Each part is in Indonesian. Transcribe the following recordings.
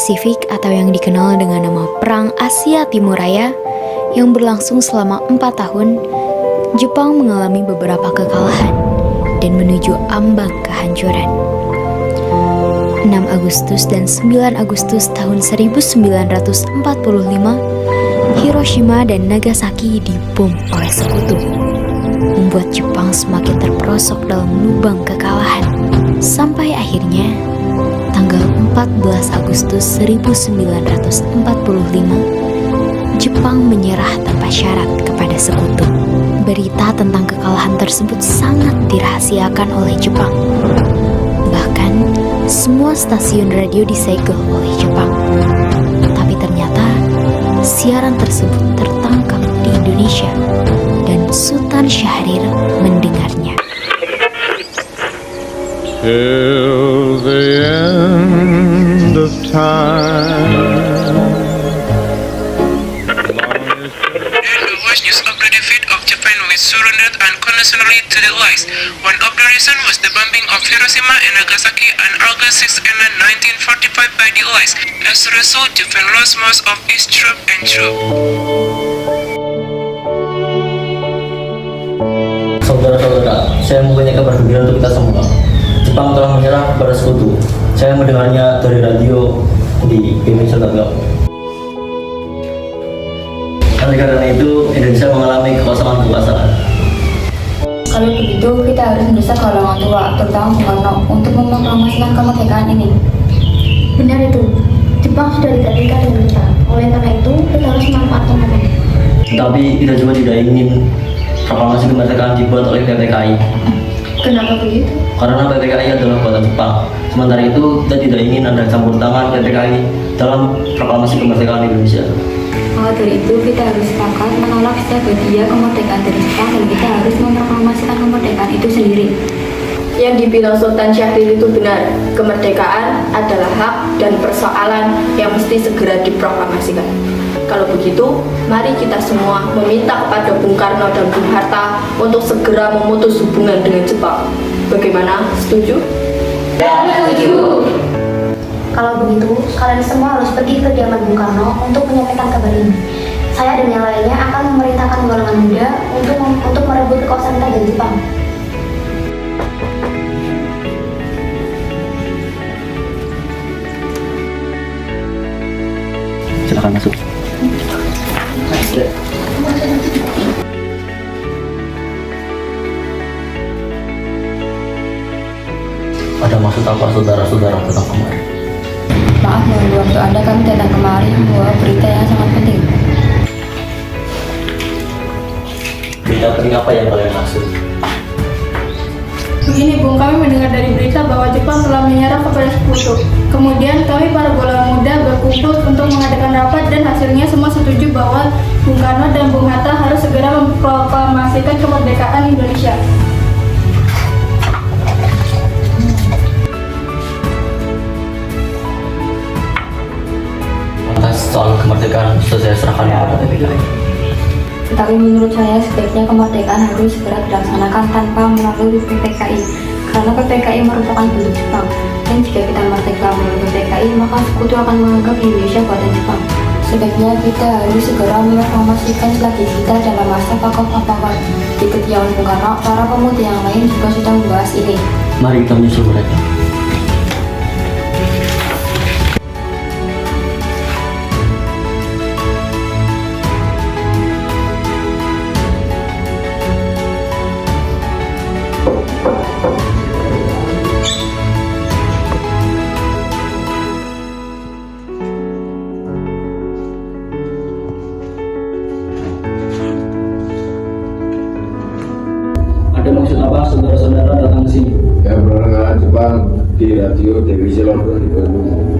Pasifik atau yang dikenal dengan nama Perang Asia Timur Raya yang berlangsung selama 4 tahun, Jepang mengalami beberapa kekalahan dan menuju ambang kehancuran. 6 Agustus dan 9 Agustus tahun 1945, Hiroshima dan Nagasaki dibom oleh sekutu, membuat Jepang semakin terperosok dalam lubang kekalahan. Sampai akhirnya, tanggal 14 Agustus 1945, Jepang menyerah tanpa syarat kepada sekutu. Berita tentang kekalahan tersebut sangat dirahasiakan oleh Jepang. Bahkan, semua stasiun radio disegel oleh Jepang. Tapi ternyata, siaran tersebut tertangkap di Indonesia dan Sultan Syahrir mendengarnya. Till the end of time. Was news of the defeat of Japan was surrendered unconditionally to the Allies. One of the reasons was the bombing of Hiroshima and Nagasaki on August 6 and 1945 by the Allies. As a result, Japan lost most of its troops and troops. Saudara-saudara, saya mempunyai kabar gembira untuk kita semua. Jepang telah menyerah kepada sekutu. Saya mendengarnya dari radio di BBC.com. Oleh karena itu, Indonesia mengalami kekosongan kekuasaan. Kalau begitu, kita harus mendesak golongan tua, terutama Bung Karno, untuk mempromosikan kemerdekaan ini. Benar itu, Jepang sudah tidak terikat dengan kita. Oleh karena itu, kita harus memanfaatkan momen. Tetapi kita juga tidak ingin proklamasi kemerdekaan dibuat oleh PPKI. Kenapa begitu? Karena PPKI adalah buatan Jepang. Sementara itu, kita tidak ingin ada campur tangan PPKI dalam proklamasi kemerdekaan Indonesia. Maka dari itu, kita harus sepakat menolak setiap hadiah kemerdekaan dari Jepang dan kita harus memproklamasikan kemerdekaan itu sendiri. Yang dibilang Sultan Syahrir itu benar. Kemerdekaan adalah hak dan persoalan yang mesti segera diproklamasikan. Kalau begitu, mari kita semua meminta kepada Bung Karno dan Bung Hatta untuk segera memutus hubungan dengan Jepang. Bagaimana? Setuju? Setuju. Kalau begitu, kalian semua harus pergi ke kediaman Bung Karno untuk menyampaikan kabar ini. Saya dan yang lainnya akan memerintahkan golongan muda untuk merebut kekuasaan kita dari Jepang. Silakan masuk. Ada maksud apa saudara-saudara datang kemari? Maaf mengganggu waktu Anda, kami datang kemari membawa berita yang sangat penting. Berita penting apa yang kalian maksud? Begini Bung, kami mendengar dari berita bahwa Jepang telah menyerah kepada sekutu. Kemudian kami para golongan muda berkumpul untuk mengadakan rapat dan hasilnya semua setuju bahwa Bung Karno dan Bung Hatta harus segera memproklamasikan kemerdekaan Indonesia. Atas soal kemerdekaan sudah saya serahkan kepada PPKI. Tetapi menurut saya sebaiknya kemerdekaan harus segera dilaksanakan tanpa melalui PPKI, karena PPKI merupakan bentuk Jepang. Dan jika kita merdeka melalui PPKI, maka sekutu akan menganggap Indonesia buatan Jepang. Sebaiknya kita harus segera mempromosikan strategi kita dalam masa pakai-pakai. Di kediaman Bung Karno, para pemuda yang lain juga sudah membahas ini. Mari kita menyusul mereka. Ada maksud apa saudara-saudara datang ke sini? Yang mendengar Jepang di radio, televisi, maupun di Bandung.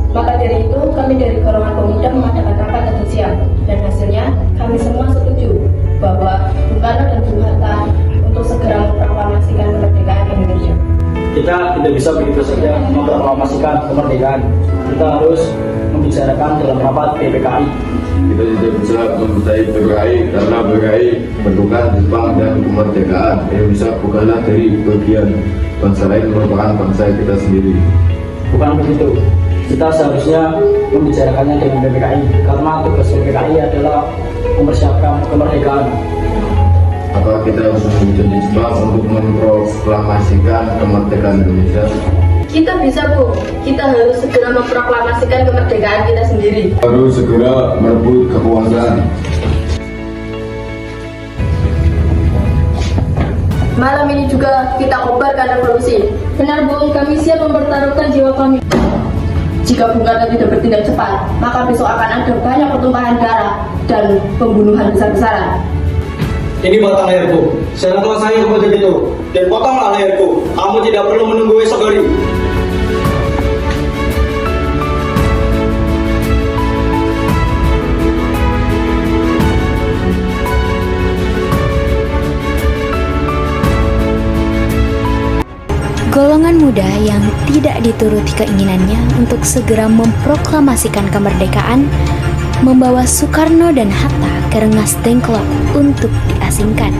Maka dari itu, kami dari golongan pemuda mengadakan rapat tadi siang. Dan hasilnya, kami semua setuju bahwa Bung Karno dan Bung Hatta untuk segera memproklamasikan kemerdekaan Indonesia. Kita tidak bisa begitu saja memproklamasikan kemerdekaan. Kita harus membicarakan dalam rapat PPKI. Kita tidak bisa memintai PPKI karena PPKI bentukan Jepang dan kemerdekaan. Indonesia bukanlah dari bagian bangsa lain, merupakan bangsa kita sendiri. Bukan begitu. kita seharusnya membicarakannya dengan PPKI karena tugas PPKI adalah mempersiapkan kemerdekaan. Apa kita harus mengunjungi Jepang untuk memproklamasikan kemerdekaan Indonesia? Kita bisa, Bu. Kita harus segera memproklamasikan kemerdekaan kita sendiri. Harus segera merebut kekuasaan. Malam ini juga kita kobarkan revolusi. Benar, Bung, kami siap mempertaruhkan jiwa kami. Jika Bung Karno tidak bertindak cepat, maka besok akan ada banyak pertumpahan darah dan pembunuhan besar-besaran. Ini batang leherku, sekarang kuasai kepada itu dan potonglah leherku. Kamu tidak perlu menunggu esok hari. Golongan muda yang tidak dituruti keinginannya untuk segera memproklamasikan kemerdekaan membawa Soekarno dan Hatta ke Rengas Dengklok untuk diasingkan.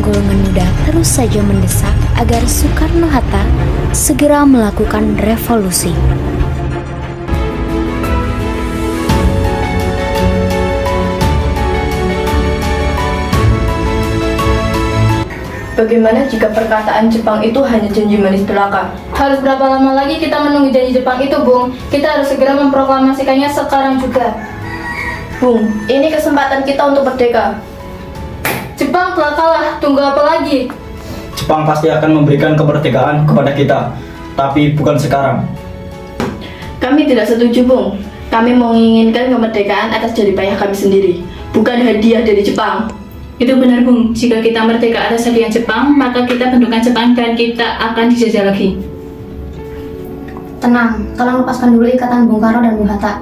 Golongan muda terus saja mendesak agar Soekarno-Hatta segera melakukan revolusi. Bagaimana jika perkataan Jepang itu hanya janji manis belaka? Harus berapa lama lagi kita menunggu janji Jepang itu, Bung? Kita harus segera memproklamasikannya sekarang juga. Bung, ini kesempatan kita untuk merdeka. Jepang telah kalah, tunggu apa lagi? Jepang pasti akan memberikan kemerdekaan kepada kita, tapi bukan sekarang. Kami tidak setuju, Bung. Kami menginginkan kemerdekaan atas jerih payah kami sendiri, bukan hadiah dari Jepang. Itu benar, Bung. Jika kita merdeka atas hadiah Jepang, maka kita bentukan Jepang dan kita akan dijajah lagi. Tenang, tolong lepaskan dulu ikatan Bung Karno dan Bung Hatta.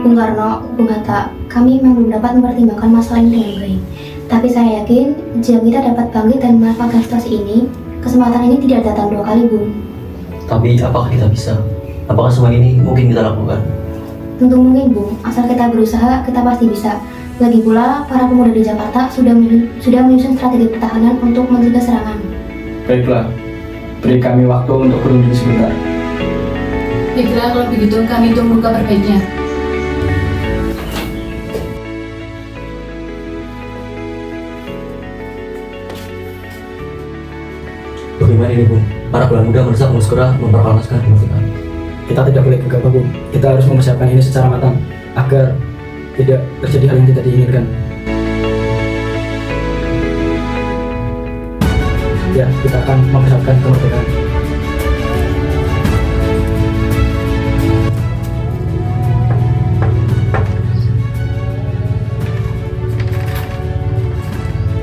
Bung Karno, Bung Hatta, kami memang belum dapat mempertimbangkan masalah ini dengan baik. Tapi saya yakin, jika kita dapat bangkit dan memanfaatkan situasi ini, kesempatan ini tidak datang dua kali, Bung. Tapi apakah kita bisa? Apakah semua ini mungkin kita lakukan? Tentu mungkin, Bung. Asal kita berusaha, kita pasti bisa. Lagi pula, para pemuda di Jakarta sudah menyusun strategi pertahanan untuk mencegah serangan. Baiklah, beri kami waktu untuk berunding sebentar. Baiklah, kalau begitu kami tunggu kabar baiknya. Bagaimana ini, Bung? Para golongan muda mendesak untuk segera memproklamasikan kemerdekaan. Kita tidak boleh gegabah, Bung. Kita harus mempersiapkan ini secara matang agar tidak terjadi hal yang tidak diinginkan. Ya, kita akan mempersiapkan kemerdekaan.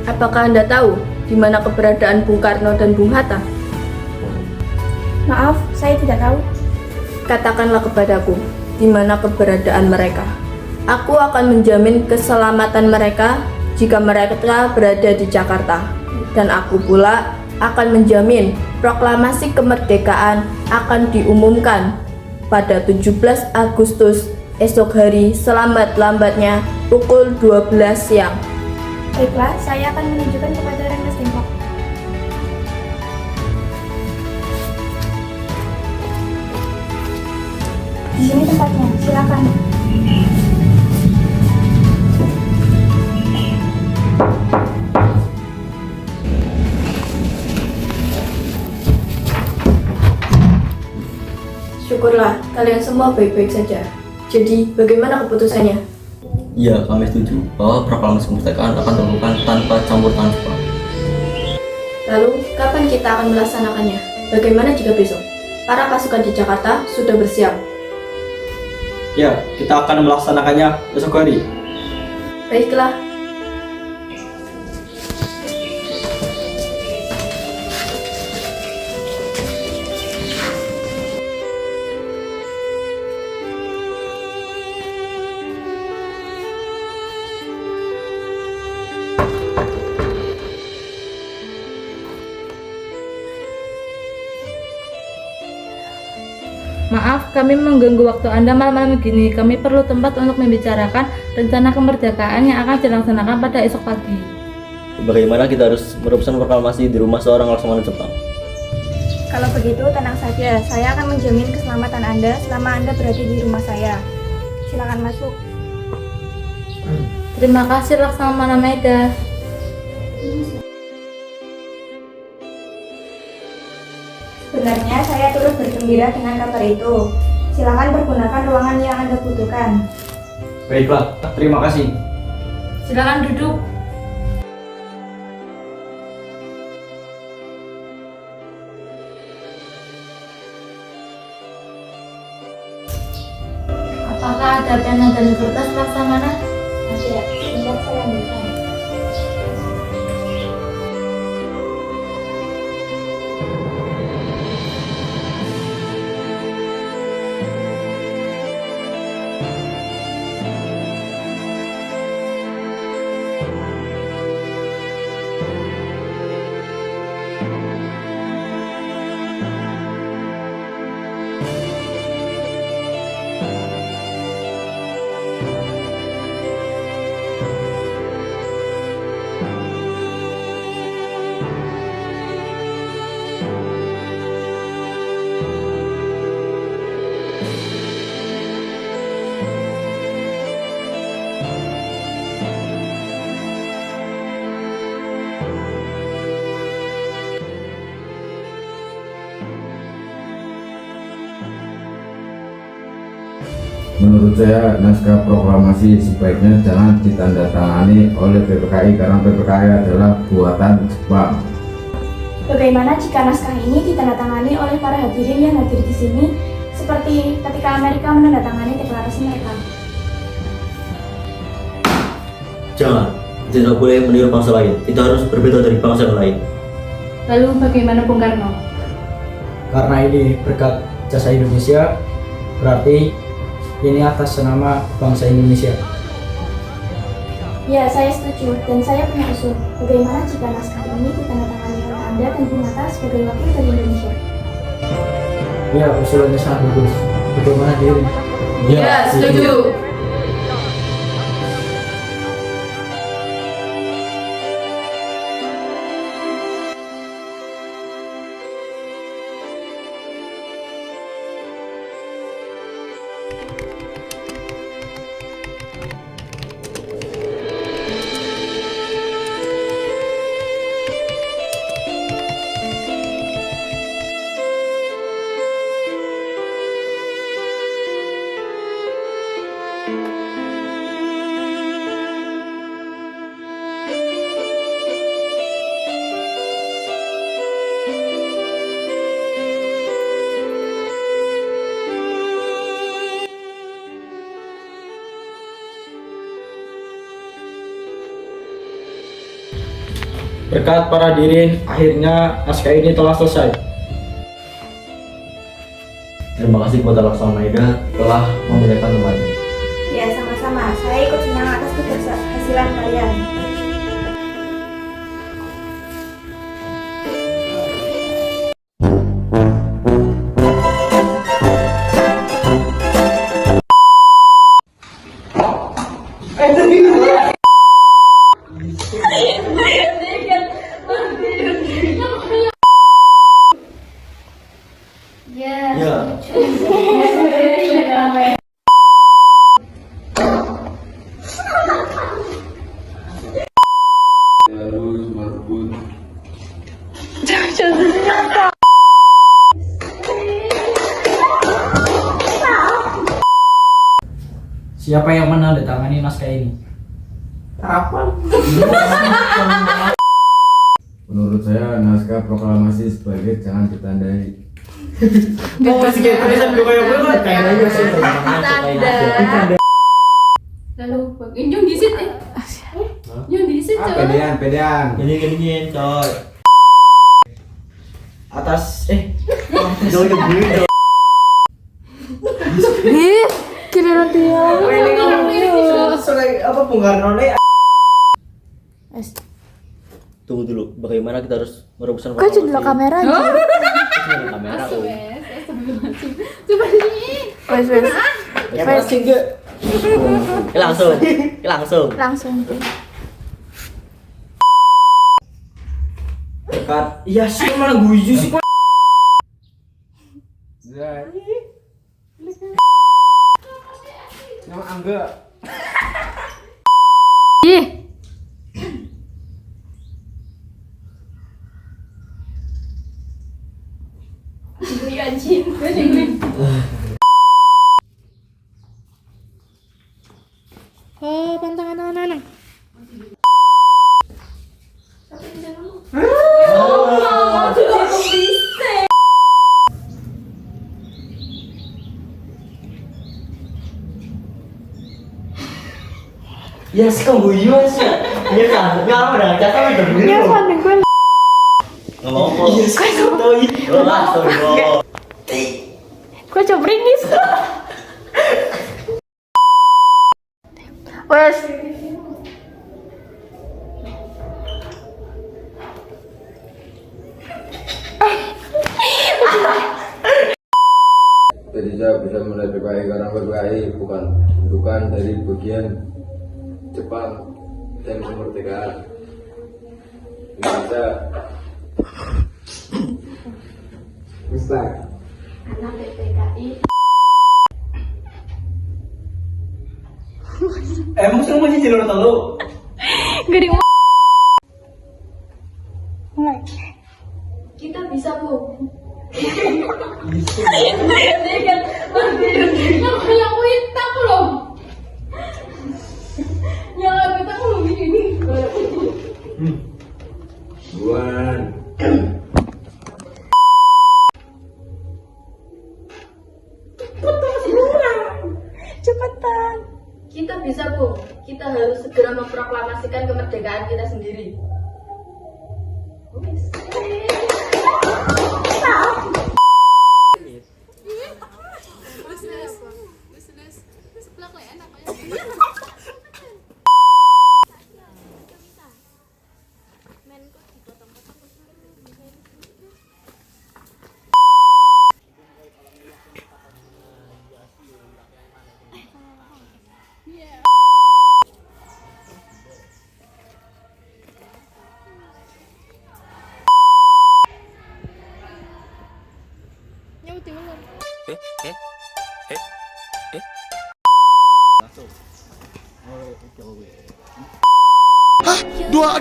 Apakah Anda tahu di mana keberadaan Bung Karno dan Bung Hatta? Maaf, saya tidak tahu. Katakanlah kepadaku, di mana keberadaan mereka. Aku akan menjamin keselamatan mereka jika mereka berada di Jakarta. Dan aku pula akan menjamin proklamasi kemerdekaan akan diumumkan pada 17 Agustus esok hari selambat-lambatnya pukul 12 siang. Baiklah, saya akan menunjukkan kepada Rengas Dengklok. Di sini tempatnya, silakan. Syukurlah, kalian semua baik-baik saja. Jadi, bagaimana keputusannya? Iya, kami setuju bahwa proklamasi kemerdekaan akan dilakukan tanpa campur tangan Jepang. Lalu, kapan kita akan melaksanakannya? Bagaimana jika besok? Para pasukan di Jakarta sudah bersiap. Ya, kita akan melaksanakannya besok hari. Baiklah. Maaf, kami mengganggu waktu Anda malam-malam begini. Kami perlu tempat untuk membicarakan rencana kemerdekaan yang akan dilaksanakan pada esok pagi. Bagaimana kita harus merumuskan proklamasi di rumah seorang Laksamana Jepang? Kalau begitu, tenang saja. Saya akan menjamin keselamatan Anda selama Anda berada di rumah saya. Silakan masuk. Terima kasih Laksamana Maeda. Sebenarnya saya turut bergembira dengan kabar itu. Silakan pergunakan ruangan yang Anda butuhkan. Baiklah, terima kasih. Silakan duduk. Apakah ada pena dan kertas Laksamana? Ada, sebentar saya ambilkan. Menurut saya, naskah proklamasi sebaiknya jangan ditandatangani oleh PPKI karena PPKI adalah buatan Jepang. Bagaimana jika naskah ini ditandatangani oleh para hadirin yang hadir di sini, seperti ketika Amerika menandatangani deklarasi mereka? Jangan, kita tidak boleh meniru bangsa lain. Kita harus berbeda dari bangsa yang lain. Lalu bagaimana Bung Karno? Karena ini berkat jasa Indonesia, berarti ini atas nama bangsa Indonesia. Ya, saya setuju dan saya punya usul. Bagaimana jika naskah ini ditandatangani oleh Anda dan Bung Hatta sebagai wakil dari Indonesia? Ya, usulannya sangat bagus. Bagaimana diri? Ya, setuju. Berkat para hadirin, akhirnya naskah ini telah selesai. Terima kasih kepada Laksamana Maeda telah memuliakan tempatnya. Ya, sama-sama. Saya ikut senang atas keberhasilan kalian. Ya. Harus merebut Siapa yang menandatangani naskah ini? Menurut saya, naskah proklamasi sebagai jangan ditandai. Lalu Injung disit Injung disit coba. Pedean. Ini coy. Atas Jauh dulu. Kira dia. apa Bung Karno nih? Tunggu dulu, bagaimana kita harus merumuskan Kok jendela kamera aja? kamera. Coba sini. Wes. Ya pasti enggak. Langsung. Langsung. Langsung. Berkat. Iya sih malah guyu sih. Nama Angga. Ih. Oh, pantangan anak-anak. Ya sih kok guyu sih. Iya kan. Enggak ada kata udah dulu. Ya, pandeng gue. Ngomong. Iya sih. Lah, sorry. Gue coba ringis. Wes. Jadi saya bisa mulai PPKI karena PPKI bukan dari bagian Jepang dan kemerdekaan Indonesia. Ustaz. Anak PPKI. Emang semua sih jalur tahu. Gede. Kita bisa, Bu. Yang hitam loh. Yang hitam loh gini. Buan. Cepetan. Kita bisa, Bu. Kita harus segera memproklamasikan kemerdekaan kita sendiri.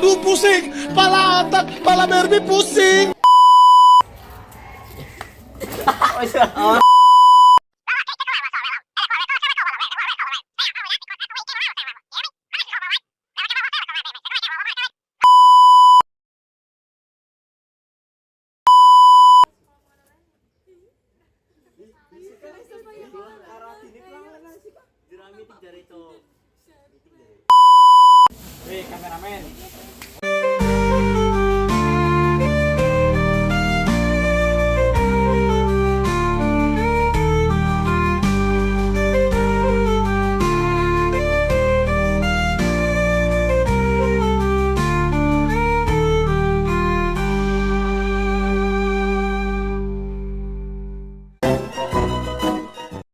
Aduh pusing, pala otak, pala Barbie pusing. Kameramen.